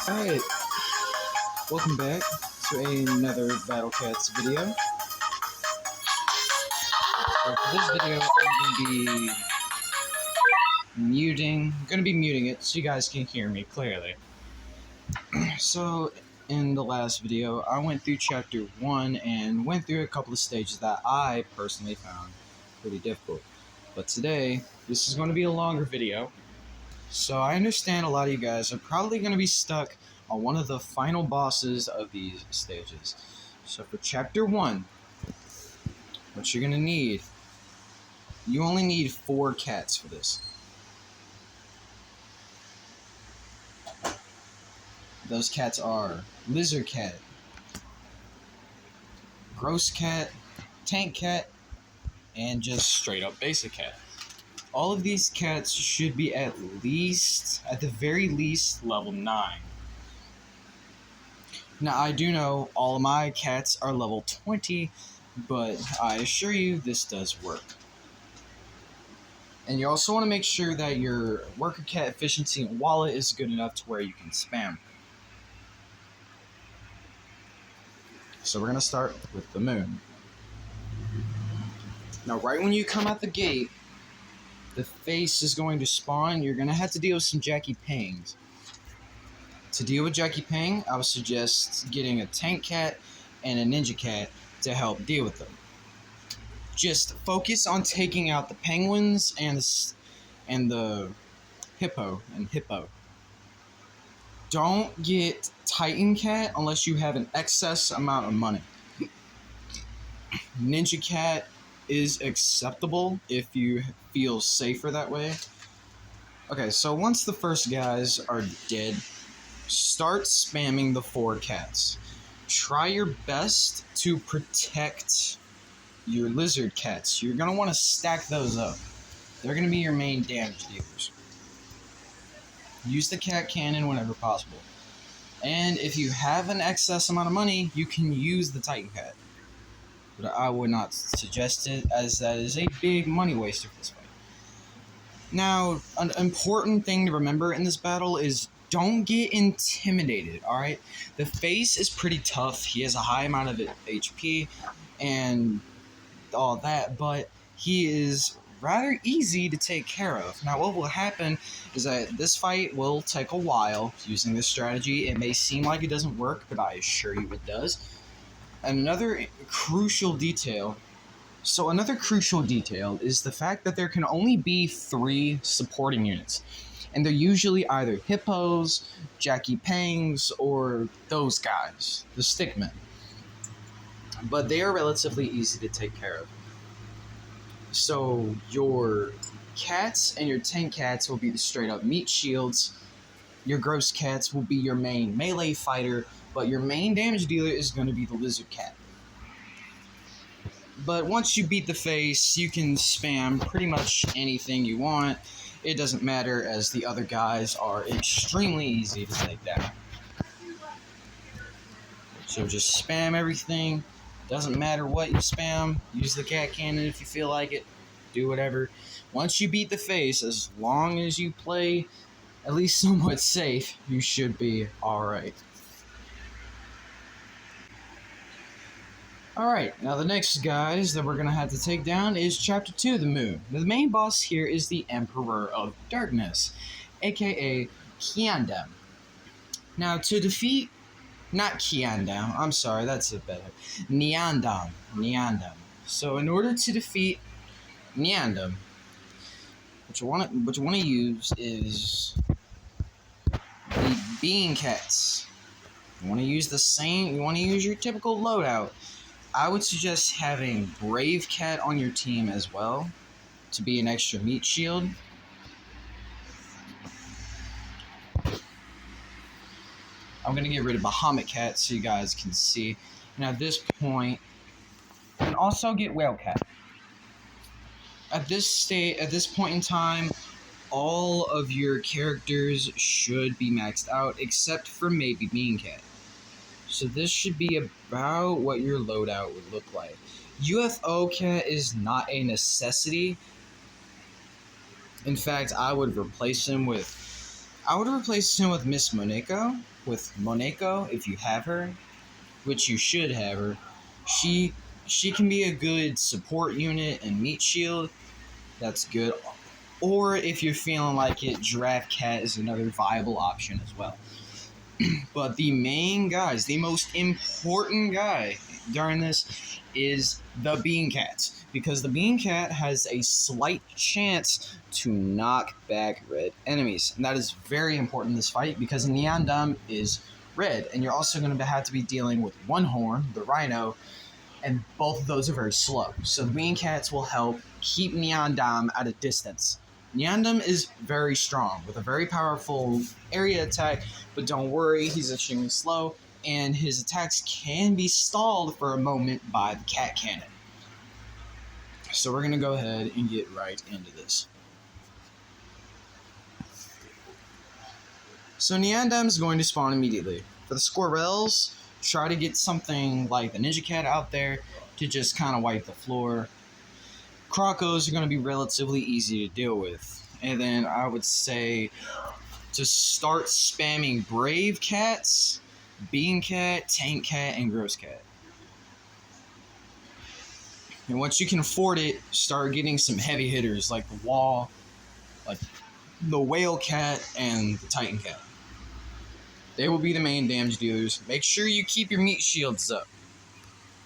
Alright, welcome back to another Battle Cats video. So for this video, I'm gonna be muting it so you guys can hear me clearly. So, in the last video, I went through chapter 1 and went through a couple of stages that I personally found pretty difficult. But today, this is going to be a longer video. So I understand a lot of you guys are probably going to be stuck on one of the final bosses of these stages. So for chapter 1, what you're going to need, you only need 4 cats for this. Those cats are Lizard Cat, Gross Cat, Tank Cat, and just straight up Basic Cat. All of these cats should be at the very least, level 9. Now, I do know all of my cats are level 20, but I assure you this does work. And you also want to make sure that your worker cat efficiency and wallet is good enough to where you can spam. So we're going to start with the moon. Now, right when you come out the gate, the face is going to spawn. You're going to have to deal with some Jackie Pangs. To deal with Jackie Pang, I would suggest getting a Tank Cat and a Ninja Cat to help deal with them. Just focus on taking out the penguins and the hippo. Don't get Titan Cat unless you have an excess amount of money. Ninja Cat is acceptable if you feel safer that way. Okay, so once the first guys are dead, start spamming the 4 cats. Try your best to protect your lizard cats. You're going to want to stack those up. They're going to be your main damage dealers. Use the cat cannon whenever possible. And if you have an excess amount of money, you can use the Titan Cat. But I would not suggest it, as that is a big money waster for this fight. Now, an important thing to remember in this battle is don't get intimidated, alright? The face is pretty tough. He has a high amount of HP and all that, but he is rather easy to take care of. Now, what will happen is that this fight will take a while using this strategy. It may seem like it doesn't work, but I assure you it does. Another crucial detail is the fact that there can only be 3 supporting units. And they're usually either hippos, Jackie Pangs, or those guys, the stickmen. But they are relatively easy to take care of. So your cats and your tank cats will be the straight up meat shields. Your gross cats will be your main melee fighter, but your main damage dealer is going to be the lizard cat. But once you beat the face, you can spam pretty much anything you want. It doesn't matter, as the other guys are extremely easy to take down. So just spam everything. Doesn't matter what you spam. Use the cat cannon if you feel like it. Do whatever. Once you beat the face, as long as you play at least somewhat safe, you should be alright. Alright, now the next guys that we're going to have to take down is Chapter 2, the Moon. The main boss here is the Emperor of Darkness, aka Kiandam. Now, to defeat... Not Kiandam, I'm sorry, that's a better... Niandam. So, in order to defeat Niandam, what you want to use is the Being Cats. You want to use your typical loadout. I would suggest having Brave Cat on your team as well, to be an extra meat shield. I'm going to get rid of Bahamut Cat so you guys can see. And at this point, and also get Whale Cat. At this point in time, all of your characters should be maxed out, except for maybe Bean Cat. So this should be about what your loadout would look like. UFO Cat is not a necessity. In fact, I would replace him with Miss Moneko, with Moneko, if you have her, which you should have her, she can be a good support unit and meat shield. That's good. Or if you're feeling like it, Giraffe Cat is another viable option as well. But the main guys, the most important guy during this is the Bean Cat. Because the Bean Cat has a slight chance to knock back red enemies. And that is very important in this fight because Neon Dom is red. And you're also going to have to be dealing with One Horn, the Rhino, and both of those are very slow. So the Bean Cats will help keep Neon Dom at a distance. Neon Dom is very strong with a very powerful area attack, but don't worry, he's extremely slow, and his attacks can be stalled for a moment by the Cat Cannon. So we're going to go ahead and get right into this. So Neon Dom is going to spawn immediately. For the Squirrels, try to get something like the Ninja Cat out there to just kind of wipe the floor. Crocos are going to be relatively easy to deal with. And then I would say to start spamming Brave Cats, Bean Cat, Tank Cat, and Gross Cat. And once you can afford it, start getting some heavy hitters like the Wall, like the Whale Cat, and the Titan Cat. They will be the main damage dealers. Make sure you keep your meat shields up,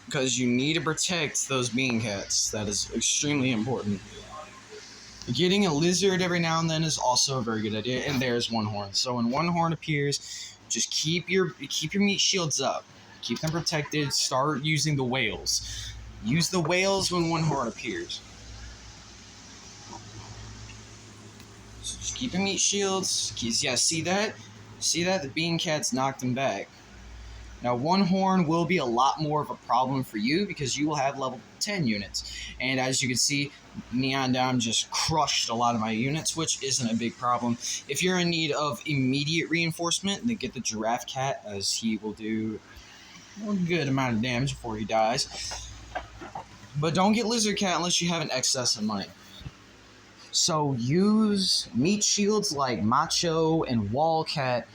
because you need to protect those Bean Cats. That is extremely important. Getting a lizard every now and then is also a very good idea. And there's One Horn. So when One Horn appears, just keep your meat shields up. Keep them protected. Start using the whales. Use the whales when One Horn appears. So just keep your meat shields. Yeah, see that? See that? The Bean Cats knocked him back. Now, One Horn will be a lot more of a problem for you because you will have level 10 units. And as you can see, Neon Dom just crushed a lot of my units, which isn't a big problem. If you're in need of immediate reinforcement, then get the Giraffe Cat, as he will do a good amount of damage before he dies. But don't get Lizard Cat unless you have an excess of money. So use meat shields like Macho and Wall Cat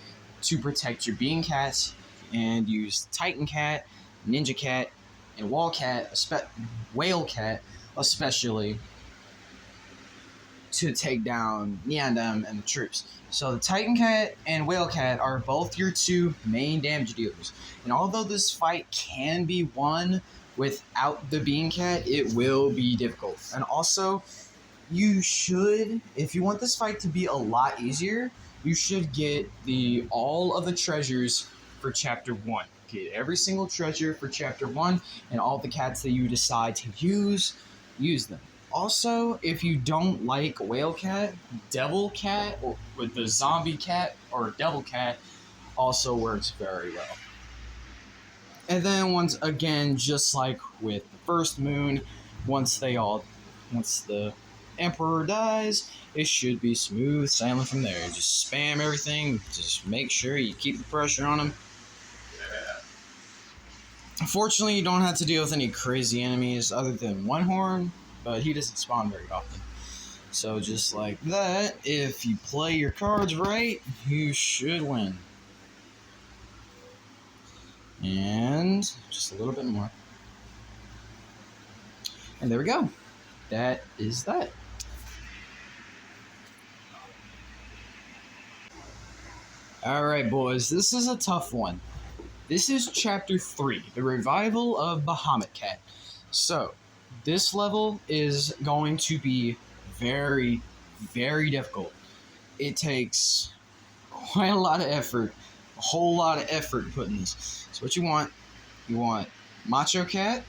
to protect your Bean Cats. And use Titan Cat, Ninja Cat, and Whale Cat, especially, to take down Neon Dom and the troops. So the Titan Cat and Whale Cat are both your two main damage dealers. And although this fight can be won without the Bean Cat, it will be difficult. And also, you should, if you want this fight to be a lot easier, you should get all of the treasures for Chapter 1. Get every single treasure for Chapter 1, and all the cats that you decide to use them. Also, if you don't like Whale Cat, Devil Cat, or with the Zombie Cat, or Devil Cat, also works very well. And then once again, just like with the first moon, once the Emperor dies, it should be smooth sailing from there. Just spam everything, just make sure you keep the pressure on them. Unfortunately, you don't have to deal with any crazy enemies other than One Horn, but he doesn't spawn very often. So just like that, if you play your cards right, you should win. And just a little bit more. And there we go. That is that. Alright, boys, this is a tough one. This is Chapter 3, the revival of Bahamut Cat. So, this level is going to be very, very difficult. It takes quite a lot of effort, a whole lot of effort to put in this. So what you want Macho Cat,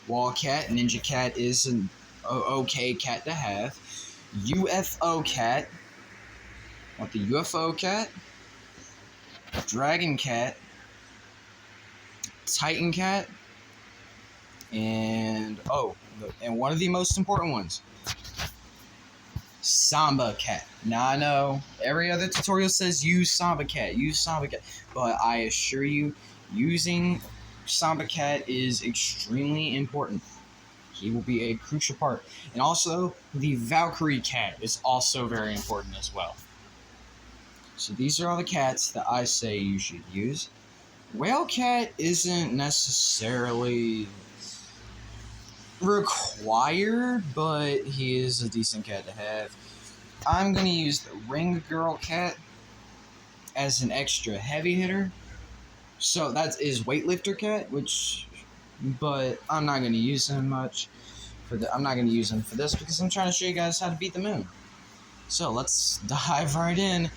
Wall Cat, Ninja Cat is an okay cat to have. UFO Cat, want the UFO Cat, Dragon Cat, Titan Cat, and one of the most important ones, Samba Cat. Now I know every other tutorial says use Samba Cat, but I assure you, using Samba Cat is extremely important. He will be a crucial part. And also, the Valkyrie Cat is also very important as well. So these are all the cats that I say you should use. Whale cat isn't necessarily required, but he is a decent cat to have. I'm going to use the ring girl cat as an extra heavy hitter. So that is weightlifter cat, but I'm not going to use him much. I'm not going to use him for this because I'm trying to show you guys how to beat the moon. So let's dive right in.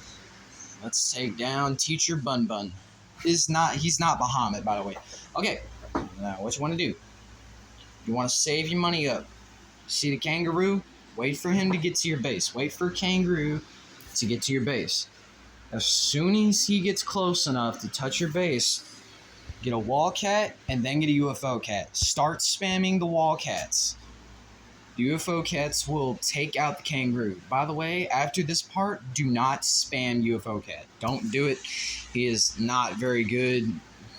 Let's take down Teacher Bun Bun. He's not Bahamut, by the way. Okay, now what you want to do? You want to save your money up. See the kangaroo? Wait for him to get to your base. Wait for kangaroo to get to your base. As soon as he gets close enough to touch your base, get a wall cat and then get a UFO cat. Start spamming the wall cats. The UFO cats will take out the kangaroo. By the way, after this part, do not spam UFO cat. Don't do it. He is not very good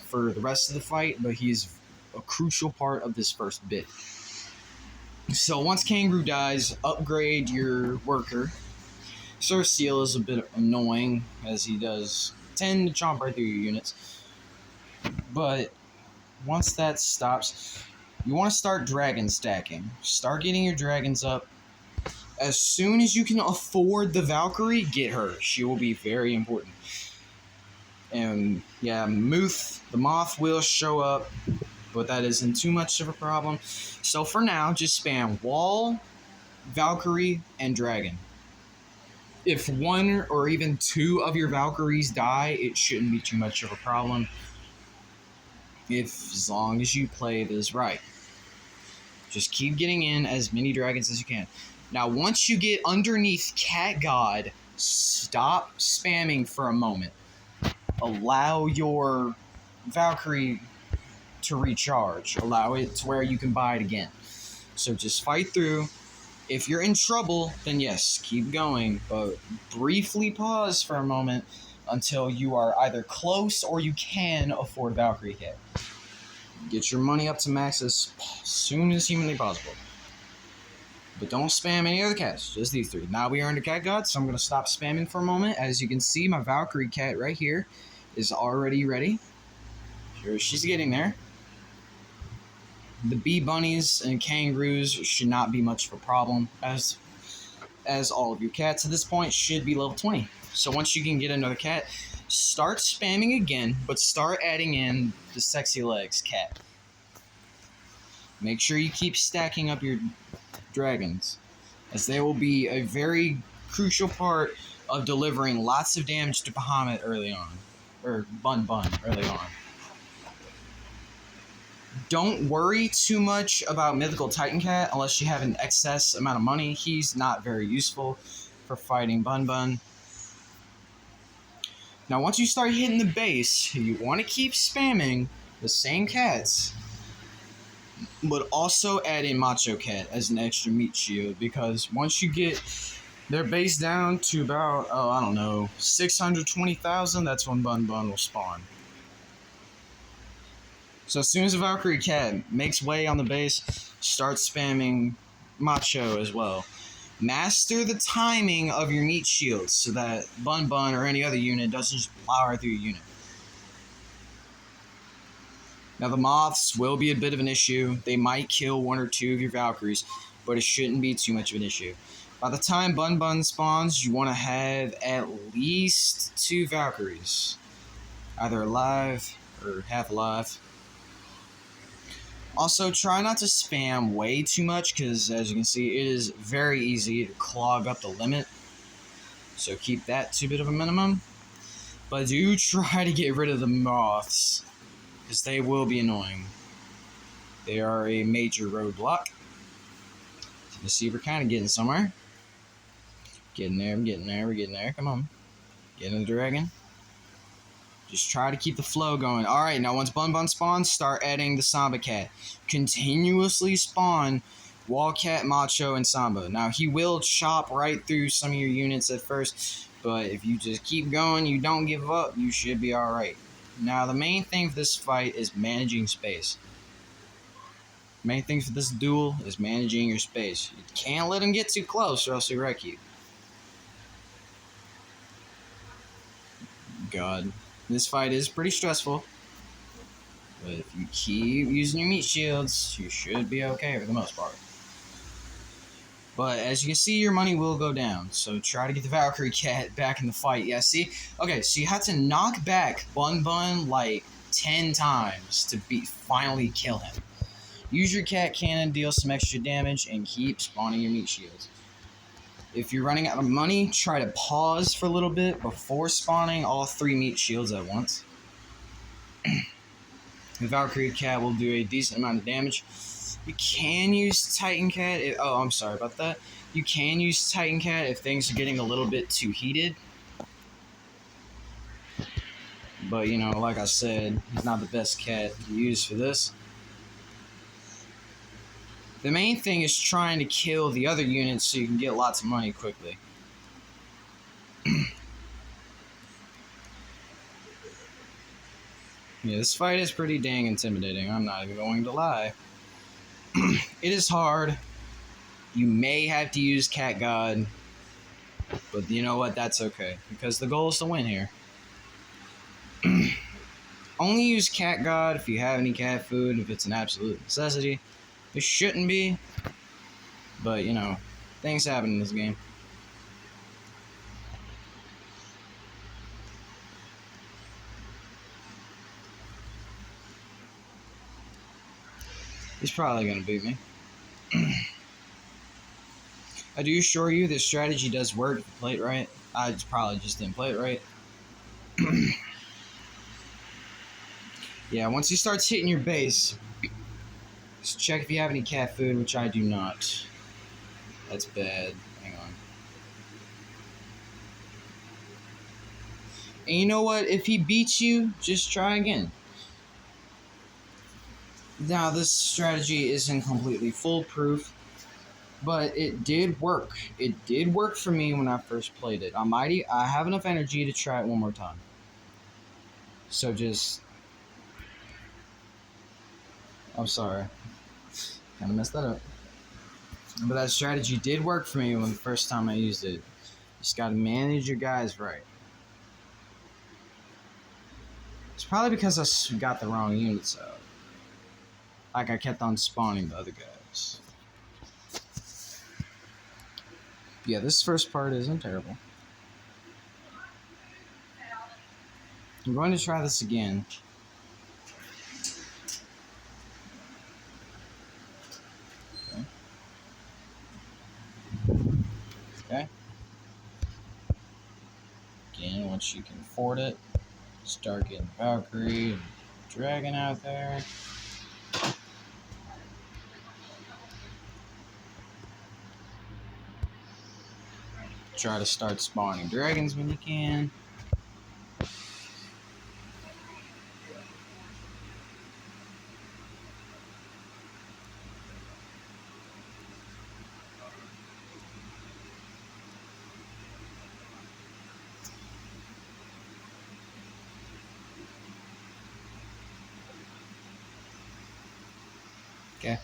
for the rest of the fight, but he's a crucial part of this first bit. So once kangaroo dies, upgrade your worker. Sir Seal is a bit annoying, as he does tend to chomp right through your units. But once that stops, you want to start dragon stacking. Start getting your dragons up. As soon as you can afford the Valkyrie, get her. She will be very important. And yeah, the moth will show up, but that isn't too much of a problem. So for now, just spam wall, Valkyrie, and dragon. If one or even two of your Valkyries die, it shouldn't be too much of a problem. As long as you play this right. Just keep getting in as many dragons as you can. Now, once you get underneath Cat God, stop spamming for a moment. Allow your Valkyrie to recharge. Allow it to where you can buy it again. So just fight through. If you're in trouble, then yes, keep going. But briefly pause for a moment until you are either close or you can afford Valkyrie hit. Get your money up to max as soon as humanly possible. But don't spam any other cats, just these three. Now we are into Cat God, so I'm going to stop spamming for a moment. As you can see, my Valkyrie cat right here is already ready. Sure, she's getting there. The bee bunnies and kangaroos should not be much of a problem, as all of your cats at this point should be level 20. So once you can get another cat, start spamming again, but start adding in the sexy legs cat. Make sure you keep stacking up your dragons, as they will be a very crucial part of delivering lots of damage to Bahamut early on, or Bun Bun early on. Don't worry too much about Mythical Titan Cat unless you have an excess amount of money. He's not very useful for fighting Bun Bun. Now, once you start hitting the base, you want to keep spamming the same cats, but also add in Macho Cat as an extra meat shield, because once you get their base down to about, 620,000, that's when Bun Bun will spawn. So as soon as the Valkyrie cat makes way on the base, start spamming Macho as well. Master the timing of your meat shields so that Bun Bun or any other unit doesn't just plow right through your unit. Now the moths will be a bit of an issue. They might kill one or two of your Valkyries, but it shouldn't be too much of an issue. By the time Bun Bun spawns, you want to have at least 2 Valkyries. Either alive or half alive. Also, try not to spam way too much, because as you can see, it is very easy to clog up the limit. So keep that to a bit of a minimum. But do try to get rid of the moths, because they will be annoying. They are a major roadblock. So you see, we're kind of getting somewhere. Getting there, we're getting there. Come on. Get in the dragon. Just try to keep the flow going. Alright, now once Bun Bun spawns, start adding the Samba Cat. Continuously spawn Wall Cat, Macho, and Samba. Now, he will chop right through some of your units at first, but if you just keep going, you don't give up, you should be alright. Now, the main thing for this fight is managing space. The main thing for this duel is managing your space. You can't let him get too close or else he'll wreck you. God. This fight is pretty stressful. But if you keep using your meat shields, you should be okay for the most part. But as you can see, your money will go down. So try to get the Valkyrie Cat back in the fight. Yeah, see? Okay, so you have to knock back Bun Bun like 10 times to finally kill him. Use your cat cannon, deal some extra damage, and keep spawning your meat shields. If you're running out of money, try to pause for a little bit before spawning all 3 meat shields at once. The Valkyrie Cat will do a decent amount of damage. You can use Titan Cat. Oh, I'm sorry about that. You can use Titan Cat if things are getting a little bit too heated. But, you know, like I said, he's not the best cat to use for this. The main thing is trying to kill the other units so you can get lots of money quickly. Yeah, this fight is pretty dang intimidating. I'm not even going to lie. It is hard. You may have to use Cat God. But you know what? That's okay. Because the goal is to win here. Only use Cat God if you have any cat food, if it's an absolute necessity. It shouldn't be. But, you know, things happen in this game. He's probably going to beat me. I do assure you this strategy does work if you play it right. I probably just didn't play it right. Yeah, once he starts hitting your base, just check if you have any cat food, which I do not. That's bad. Hang on. And you know what? If he beats you, just try again. Now, this strategy isn't completely foolproof, but it did work. It did work for me when I first played it. I have enough energy to try it one more time. So just... I'm sorry. Kind of messed that up. But that strategy did work for me when the first time I used it. You just gotta manage your guys right. It's probably because I got the wrong units out. Like I kept on spawning the other guys. Yeah, this first part isn't terrible. I'm going to try this again. Okay. Again, once you can afford it, start getting Valkyrie and Dragon out there. Try to start spawning dragons when you can. Okay.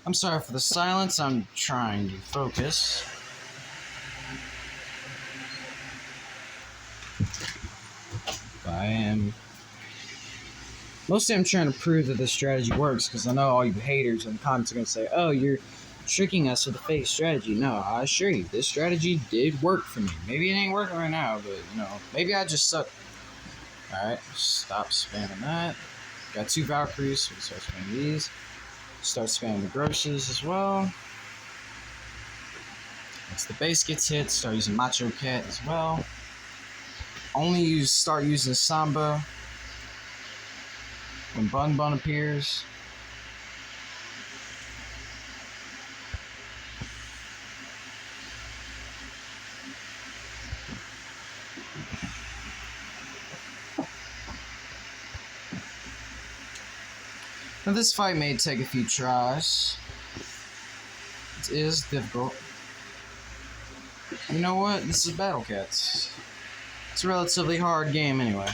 I'm sorry for the silence. I'm trying to focus. I am. Mostly I'm trying to prove that this strategy works because I know all you haters in the comments are going to say, oh, you're tricking us with a fake strategy. No, I assure you, this strategy did work for me. Maybe it ain't working right now, but, you know, maybe I just suck. Alright, stop spamming that. Got 2 Valkyries, so we start spamming these. Start spamming the grosses as well. Once the base gets hit, start using Macho Cat as well. Start using Samba when Bun Bun appears. Now this fight may take a few tries, It is difficult. You know what? This is Battle Cats. It's a relatively hard game anyway.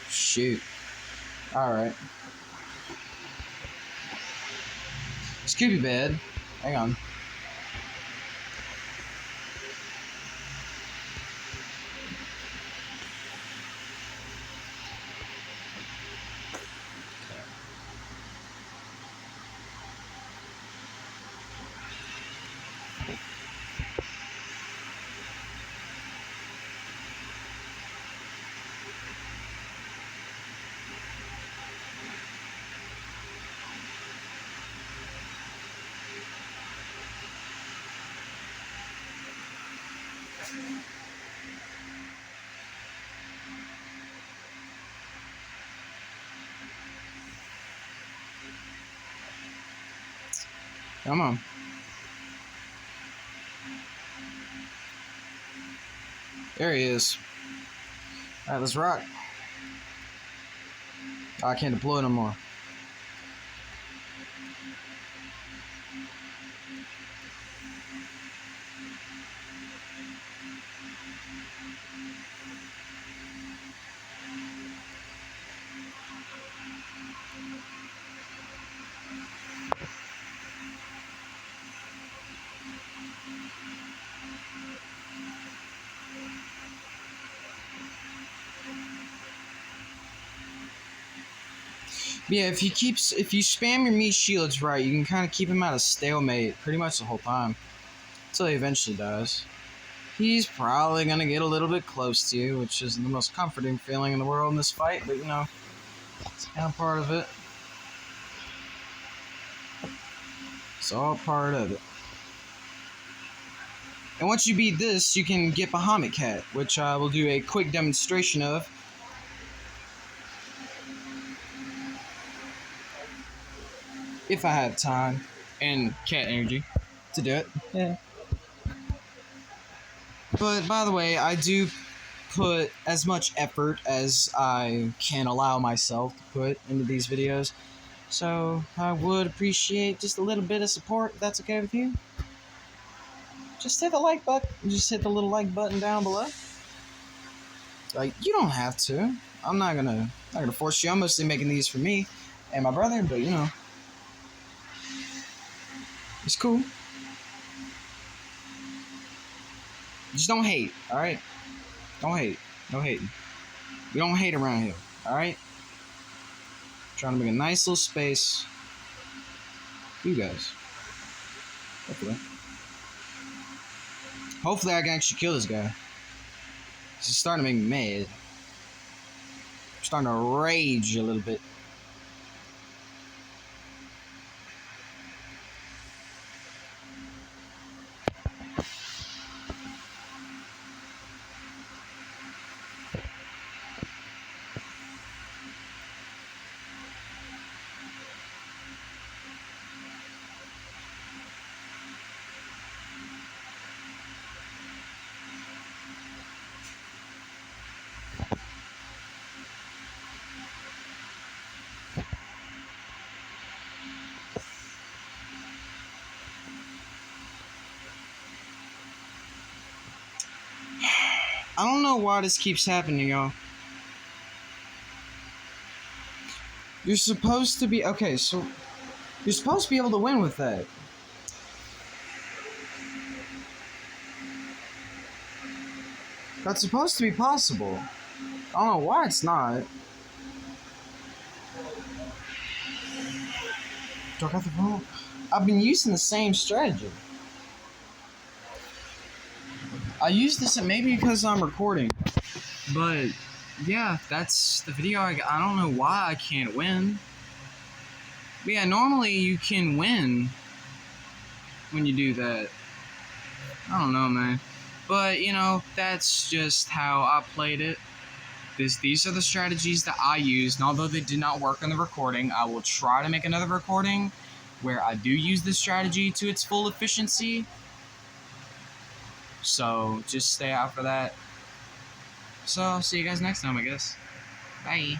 Shoot. Alright. Scooby bed. Hang on. Come on. There he is. Alright, let's rock. Oh, I can't deploy no more. Yeah, if you spam your meat shields right, you can kind of keep him at a stalemate pretty much the whole time until he eventually dies. He's probably gonna get a little bit close to you, which isn't the most comforting feeling in the world in this fight, but you know, it's kind of part of it. It's all part of it. And once you beat this, you can get Bahamut Cat, which I will do a quick demonstration of. If I have time and cat energy to do it. Yeah. But by the way, I do put as much effort as I can allow myself to put into these videos. So I would appreciate just a little bit of support if that's okay with you. Just hit the like button. Just hit the little like button down below. Like, you don't have to. I'm not gonna force you. I'm mostly making these for me and my brother, but you know. It's cool. Just don't hate, alright? Don't hate. No hating. We don't hate around here, alright? Trying to make a nice little space for you guys. Hopefully I can actually kill this guy. This is starting to make me mad. I'm starting to rage a little bit. I don't know why this keeps happening, y'all. You're supposed to be... Okay, so... You're supposed to be able to win with that. That's supposed to be possible. I don't know why it's not. Do I got the wrong... I've been using the same strategy. I use this maybe because I'm recording. But, yeah, that's the video. I don't know why I can't win. But yeah, normally you can win when you do that. I don't know, man. But, you know, that's just how I played it. These are the strategies that I used, and although they did not work on the recording, I will try to make another recording where I do use this strategy to its full efficiency. So just stay out for that. So I'll see you guys next time, I guess. Bye.